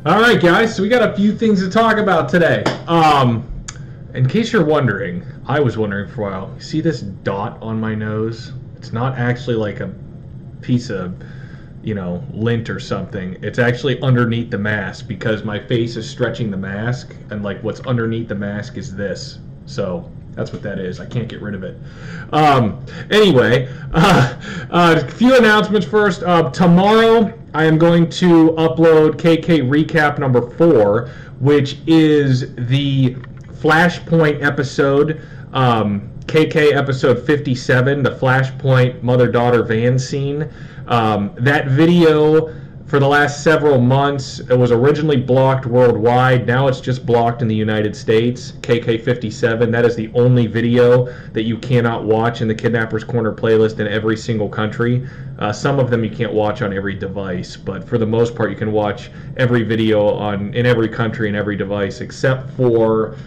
All right, guys, so we got a few things to talk about today. In case you're wondering, I was wondering for a while, you see this dot on my nose? It's not actually like a piece of, lint or something. It's actually underneath the mask because my face is stretching the mask, and like what's underneath the mask is this. So that's what that is. I can't get rid of it. Anyway, a few announcements first. Tomorrow I am going to upload KK Recap number 4, which is the Flashpoint episode, KK episode 57, the Flashpoint mother-daughter van scene. That video, for the last several months, it was originally blocked worldwide. Now it's just blocked in the United States. KK57, that is the only video that you cannot watch in the Kidnappers Corner playlist in every single country. Some of them you can't watch on every device, but for the most part you can watch every video in every country and every device except for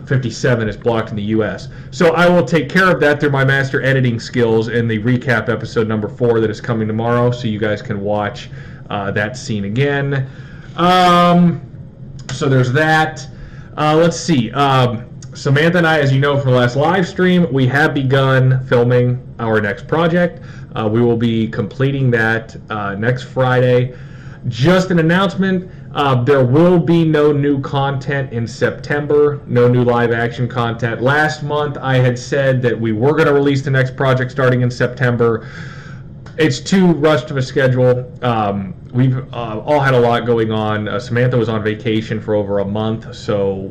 57 is blocked in the US. So I will take care of that through my master editing skills in the recap episode number 4 that is coming tomorrow, so you guys can watch that scene again. So there's that. Let's see. Samantha and I, as you know from the last live stream, we have begun filming our next project. We will be completing that next Friday. Just an announcement, there will be no new content in September, no new live action content. Last month I had said that we were going to release the next project starting in September. It's too rushed of a schedule. We've all had a lot going on. Samantha was on vacation for over a month, so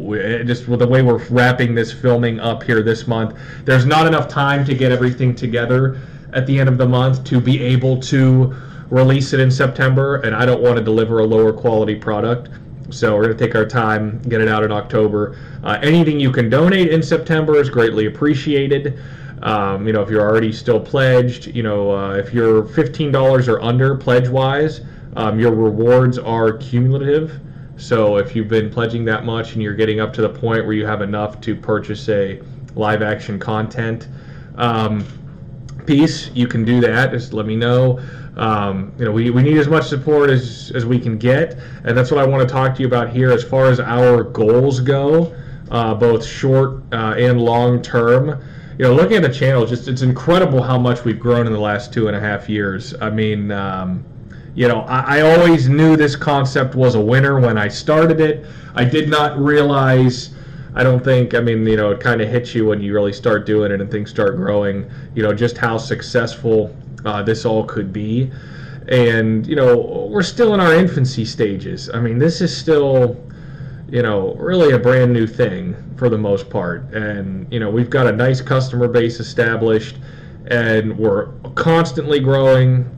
just with the way we're wrapping this filming up here this month, there's not enough time to get everything together at the end of the month to be able to release it in September, and I don't want to deliver a lower quality product. So we're going to take our time, get it out in October. Anything you can donate in September is greatly appreciated. If you're already still pledged, if you're $15 or under pledge-wise, your rewards are cumulative. So if you've been pledging that much and you're getting up to the point where you have enough to purchase a live-action content piece, you can do that. Just let me know. We need as much support as we can get, and that's what I want to talk to you about here as far as our goals go, both short and long term. Looking at the channel, it's incredible how much we've grown in the last 2.5 years. I mean, I always knew this concept was a winner when I started it. I did not realize, it kind of hits you when you really start doing it and things start growing, just how successful this all could be. And, we're still in our infancy stages. I mean, this is still, really a brand new thing for the most part. And, we've got a nice customer base established, and we're constantly growing.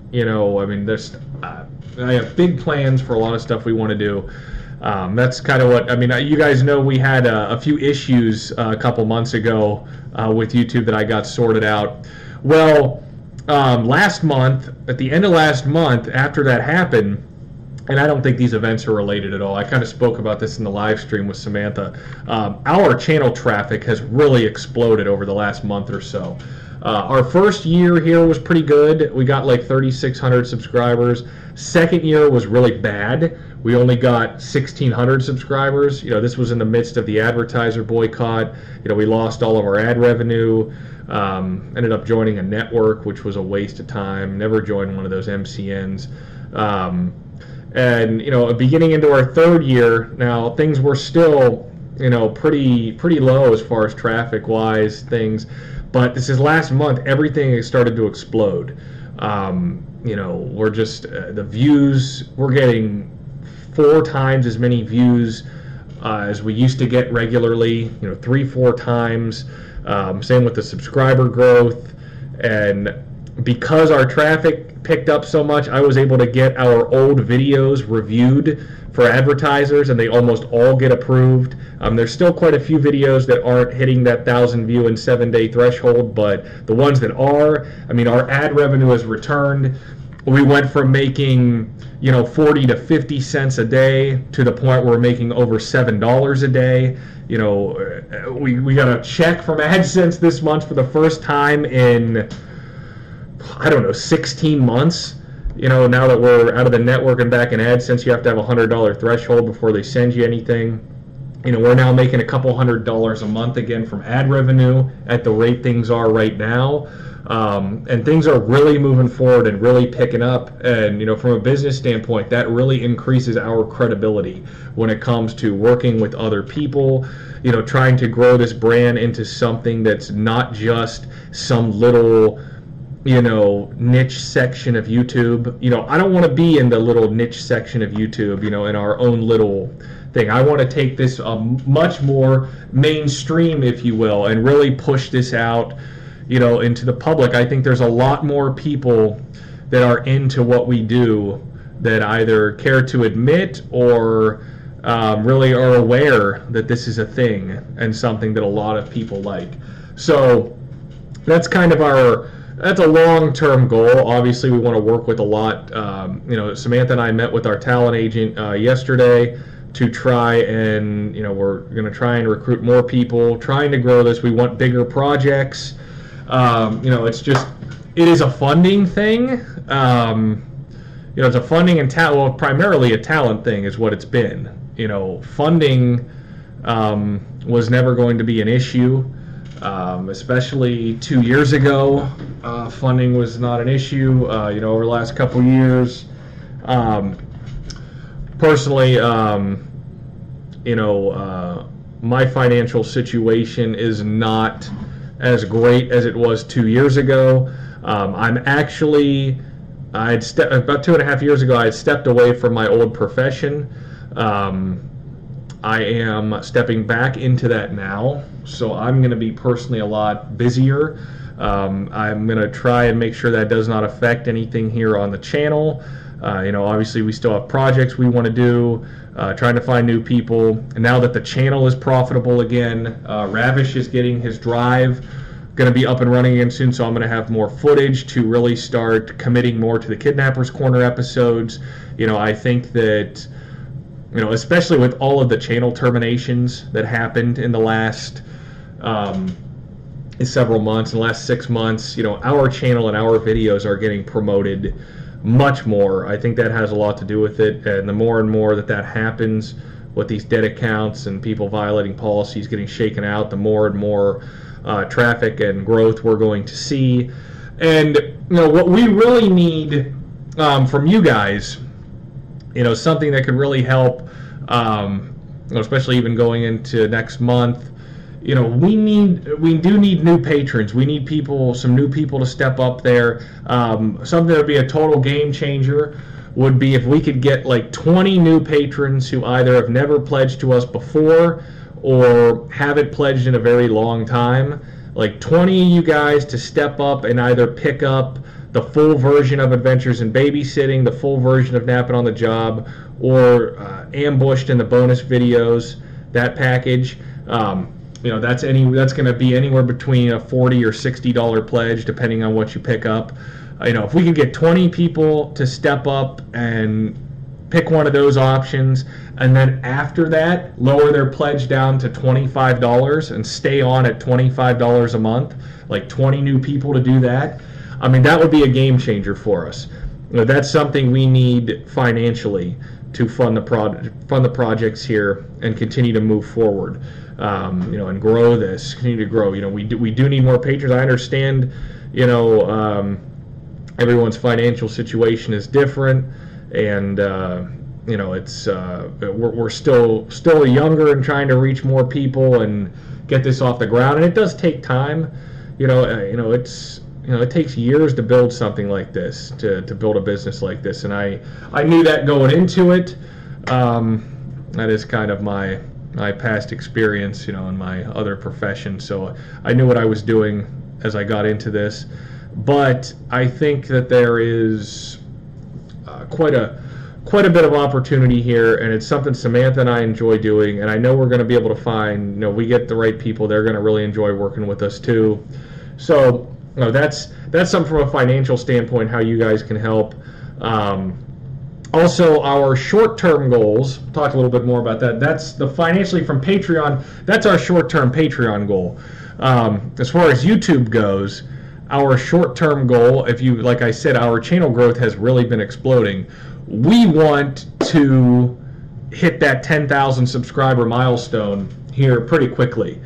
I have big plans for a lot of stuff we want to do. That's kind of what, you guys know we had a few issues a couple months ago with YouTube that I got sorted out. Well, last month, at the end of last month, after that happened, and I don't think these events are related at all. I kind of spoke about this in the live stream with Samantha. Our channel traffic has really exploded over the last month or so. Our first year here was pretty good. We got like 3,600 subscribers. Second year was really bad. We only got 1,600 subscribers. This was in the midst of the advertiser boycott. We lost all of our ad revenue. Ended up joining a network, which was a waste of time. Never joined one of those MCNs. And beginning into our third year, now things were still, pretty low as far as traffic-wise things. But this is last month, everything has started to explode. We're just, the views, we're getting 4 times as many views as we used to get regularly, 3-4 times. Same with the subscriber growth. And because our traffic picked up so much, I was able to get our old videos reviewed for advertisers, and they almost all get approved. There's still quite a few videos that aren't hitting that 1,000 view in 7-day threshold, but the ones that are, our ad revenue has returned. We went from making 40 to 50 cents a day to the point where we're making over $7 a day. We got a check from AdSense this month for the first time in, 16 months. now that we're out of the network and back in AdSense, you have to have a $100 threshold before they send you anything. We're now making a couple $100s a month again from ad revenue at the rate things are right now. And things are really moving forward and really picking up. And, from a business standpoint, that really increases our credibility when it comes to working with other people, trying to grow this brand into something that's not just some little, niche section of YouTube. I don't want to be in the little niche section of YouTube, in our own little thing. I want to take this much more mainstream, if you will, and really push this out, into the public. I think there's a lot more people that are into what we do that either care to admit or really are aware that this is a thing and something that a lot of people like. So that's kind of that's a long-term goal. Obviously, we want to work with a lot. Samantha and I met with our talent agent yesterday to try and, we're going to try and recruit more people, trying to grow this. We want bigger projects. It is a funding thing. It's a funding and primarily a talent thing is what it's been. Funding was never going to be an issue, especially 2 years ago. Funding was not an issue. Over the last couple years, personally, my financial situation is not as great as it was 2 years ago. About 2.5 years ago, I had stepped away from my old profession. I am stepping back into that now, so I'm going to be personally a lot busier. I'm going to try and make sure that does not affect anything here on the channel. Obviously we still have projects we want to do, trying to find new people. And now that the channel is profitable again, Ravish is getting his drive, going to be up and running again soon, so I'm going to have more footage to really start committing more to the Kidnappers Corner episodes. I think that, especially with all of the channel terminations that happened in the last several months, in the last 6 months, our channel and our videos are getting promoted much more. I think that has a lot to do with it, and the more and more that happens with these dead accounts and people violating policies getting shaken out, the more and more traffic and growth we're going to see. And what we really need from you guys, something that could really help, especially even going into next month. We do need new patrons. We need some new people to step up there. Something that would be a total game changer would be if we could get like 20 new patrons who either have never pledged to us before or haven't pledged in a very long time. Like 20 of you guys to step up and either pick up the full version of Adventures in Babysitting, the full version of Napping on the Job, or Ambushed in the bonus videos, that package. That's going to be anywhere between a $40 or $60 pledge, depending on what you pick up. If we can get 20 people to step up and pick one of those options, and then after that, lower their pledge down to $25 and stay on at $25 a month, like 20 new people to do that, that would be a game changer for us. That's something we need financially to fund the projects here and continue to move forward. And grow this, continue to grow. We do need more patrons. I understand, everyone's financial situation is different, and it's we're still younger and trying to reach more people and get this off the ground, and it does take time. It takes years to build something like this, to build a business like this, and I knew that going into it. That is kind of my past experience, in my other profession. So I knew what I was doing as I got into this. But I think that there is quite a bit of opportunity here, and it's something Samantha and I enjoy doing. And I know we're going to be able to find, we get the right people. They're going to really enjoy working with us too. So that's something from a financial standpoint, how you guys can help. Also, our short-term goals, talk a little bit more about that. That's the financially from Patreon. That's our short-term Patreon goal. As far as YouTube goes, our short-term goal, if you, like I said, our channel growth has really been exploding. We want to hit that 10,000 subscriber milestone here pretty quickly.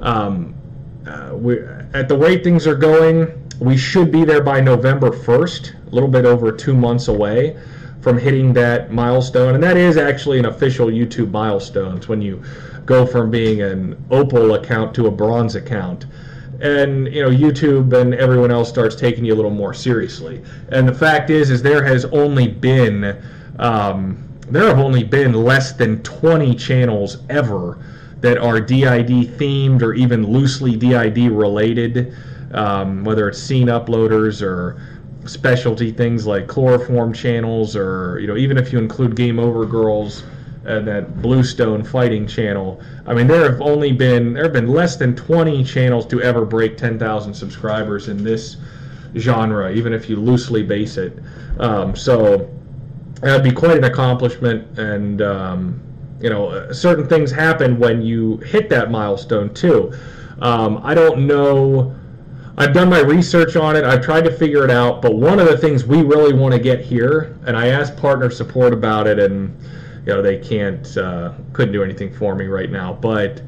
At the rate things are going, we should be there by November 1st, a little bit over 2 months away from hitting that milestone. And that is actually an official YouTube milestone. It's when you go from being an opal account to a bronze account. And YouTube and everyone else starts taking you a little more seriously. And the fact is there have only been less than 20 channels ever that are DID themed or even loosely DID related, whether it's scene uploaders or specialty things like chloroform channels, or even if you include Game Over Girls and that Bluestone fighting channel. I mean, there have been less than 20 channels to ever break 10,000 subscribers in this genre, even if you loosely base it. So that'd be quite an accomplishment, and certain things happen when you hit that milestone too. I don't know. I've done my research on it. I've tried to figure it out. But one of the things we really want to get here, and I asked partner support about it, and they couldn't do anything for me right now. But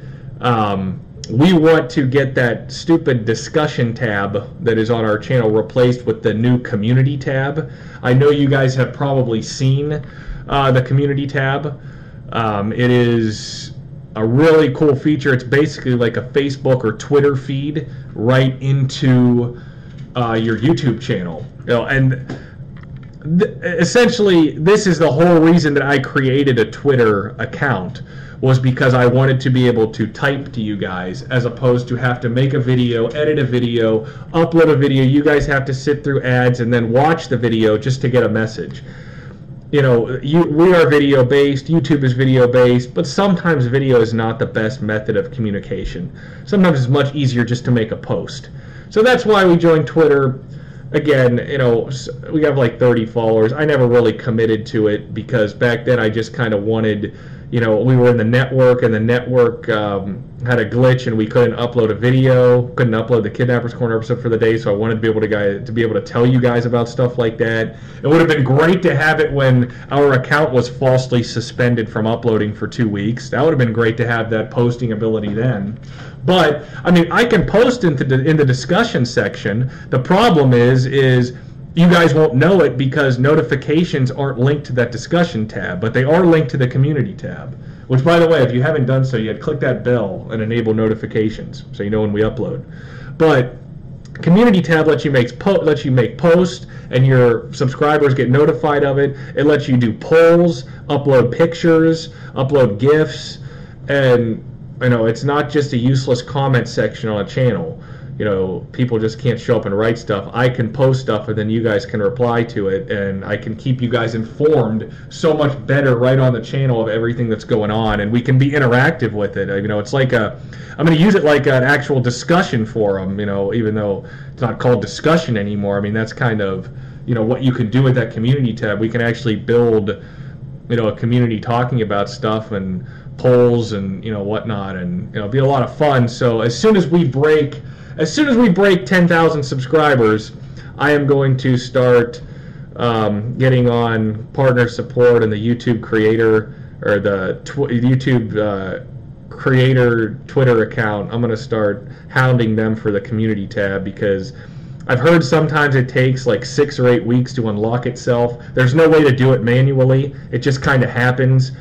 we want to get that stupid discussion tab that is on our channel replaced with the new community tab. I know you guys have probably seen the community tab. It is a really cool feature. It's basically like a Facebook or Twitter feed right into your YouTube channel. And essentially, this is the whole reason that I created a Twitter account, was because I wanted to be able to type to you guys, as opposed to have to make a video, edit a video, upload a video. You guys have to sit through ads and then watch the video just to get a message. We are video based, YouTube is video based, but sometimes video is not the best method of communication. Sometimes it's much easier just to make a post. So that's why we joined Twitter. Again, we have like 30 followers. I never really committed to it because back then I just kind of wanted, we were in the network, and the network had a glitch and we couldn't upload a video, couldn't upload the Kidnappers Corner episode for the day, so I wanted to be able to tell you guys about stuff like that. It would have been great to have it when our account was falsely suspended from uploading for 2 weeks. That would have been great to have that posting ability then. But I mean, I can post in the discussion section. The problem is you guys won't know it because notifications aren't linked to that discussion tab, but they are linked to the community tab. Which, by the way, if you haven't done so yet, click that bell and enable notifications so you know when we upload. But community tab lets you make posts, and your subscribers get notified of it. It lets you do polls, upload pictures, upload GIFs, and it's not just a useless comment section on a channel. People just can't show up and write stuff. I can post stuff, and then you guys can reply to it, and I can keep you guys informed so much better right on the channel of everything that's going on, and we can be interactive with it. It's like I'm going to use it like an actual discussion forum, even though it's not called discussion anymore. I mean, that's kind of, what you can do with that community tab. We can actually build, a community talking about stuff and polls and, whatnot, and, it'll be a lot of fun. So as soon as we break 10,000 subscribers, I am going to start getting on partner support and the YouTube creator, or the YouTube creator Twitter account. I'm going to start hounding them for the community tab, because I've heard sometimes it takes like 6 or 8 weeks to unlock itself. There's no way to do it manually. It just kind of happens.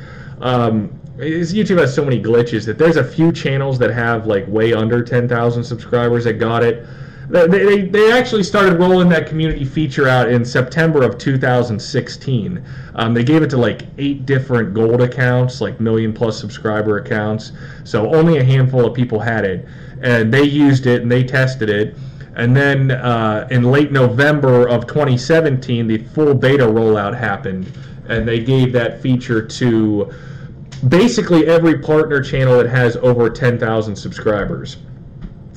YouTube has so many glitches that there's a few channels that have like way under 10,000 subscribers that got it. They actually started rolling that community feature out in September of 2016. They gave it to like 8 different gold accounts, like million-plus subscriber accounts. So only a handful of people had it, and they used it and they tested it. And then in late November of 2017, the full beta rollout happened, and they gave that feature to basically every partner channel that has over 10,000 subscribers.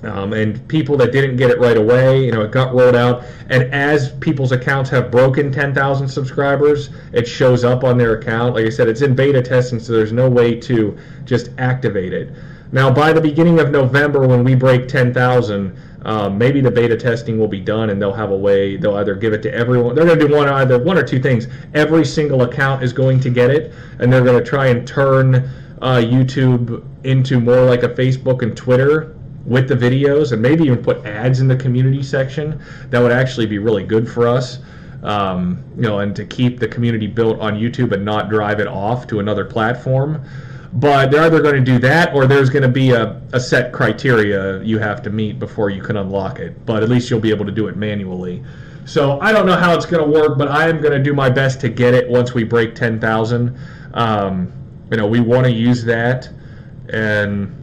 And people that didn't get it right away, it got rolled out. And as people's accounts have broken 10,000 subscribers, it shows up on their account. Like I said, it's in beta testing, so there's no way to just activate it. Now, by the beginning of November, when we break 10,000, Maybe the beta testing will be done, and they'll have a way. They'll either give it to everyone. They're going to do either one or two things. Every single account is going to get it, and they're going to try and turn YouTube into more like a Facebook and Twitter with the videos, and maybe even put ads in the community section. That would actually be really good for us. And to keep the community built on YouTube and not drive it off to another platform. But they're either going to do that, or there's going to be a set criteria you have to meet before you can unlock it. But at least you'll be able to do it manually. So I don't know how it's going to work, but I am going to do my best to get it once we break 10,000. We want to use that, and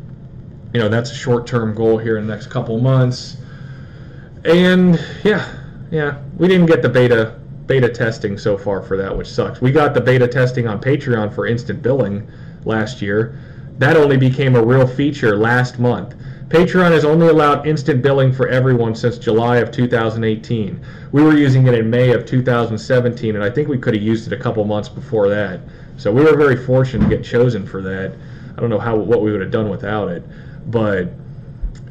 that's a short-term goal here in the next couple months. And yeah, we didn't get the beta testing so far for that, which sucks. We got the beta testing on Patreon for instant billing last year. That only became a real feature last month. Patreon has only allowed instant billing for everyone since July of 2018. We were using it in May of 2017, and I think we could have used it a couple months before that. So we were very fortunate to get chosen for that. I don't know what we would have done without it. But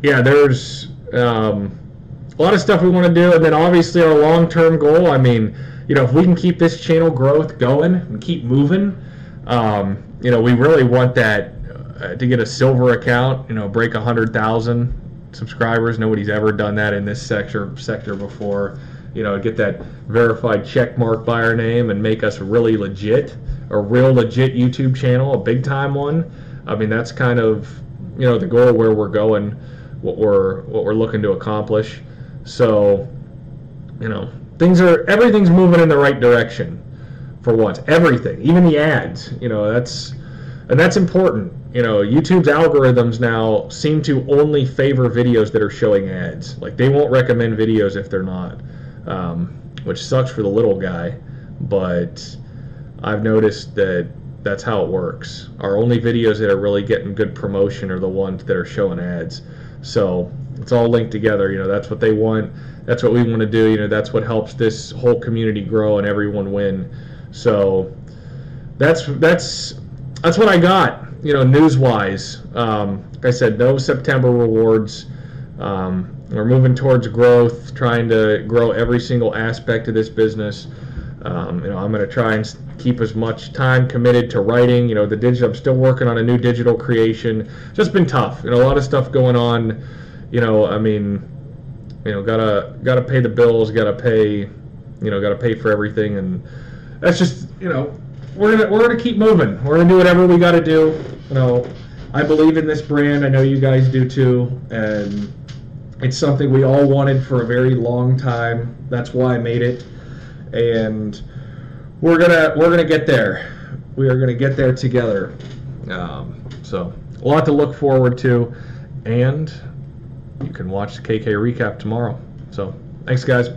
yeah, there's a lot of stuff we want to do, and then obviously our long-term goal. I mean, if we can keep this channel growth going and keep moving, we really want that to get a silver account. Break 100,000 subscribers. Nobody's ever done that in this sector before. Get that verified check mark by our name and make us really legit, a real legit YouTube channel, a big-time one. I mean, that's kind of the goal where we're going, what we're looking to accomplish. So, everything's moving in the right direction for once. Everything, even the ads, that's important. YouTube's algorithms now seem to only favor videos that are showing ads. Like, they won't recommend videos if they're not, which sucks for the little guy, but I've noticed that that's how it works. Our only videos that are really getting good promotion are the ones that are showing ads. So it's all linked together. That's what they want. That's what we want to do. That's what helps this whole community grow and everyone win. So that's what I got. News-wise. Like I said, no September rewards. We're moving towards growth, trying to grow every single aspect of this business. I'm going to try and keep as much time committed to writing. I'm still working on a new digital creation. It's just been tough. A lot of stuff going on. Gotta pay the bills. Gotta pay for everything, and that's just we're gonna keep moving. We're gonna do whatever we got to do. I believe in this brand. I know you guys do too, and it's something we all wanted for a very long time. That's why I made it, and we're gonna get there. We are gonna get there together. So a lot to look forward to, and you can watch the KK recap tomorrow. So thanks, guys.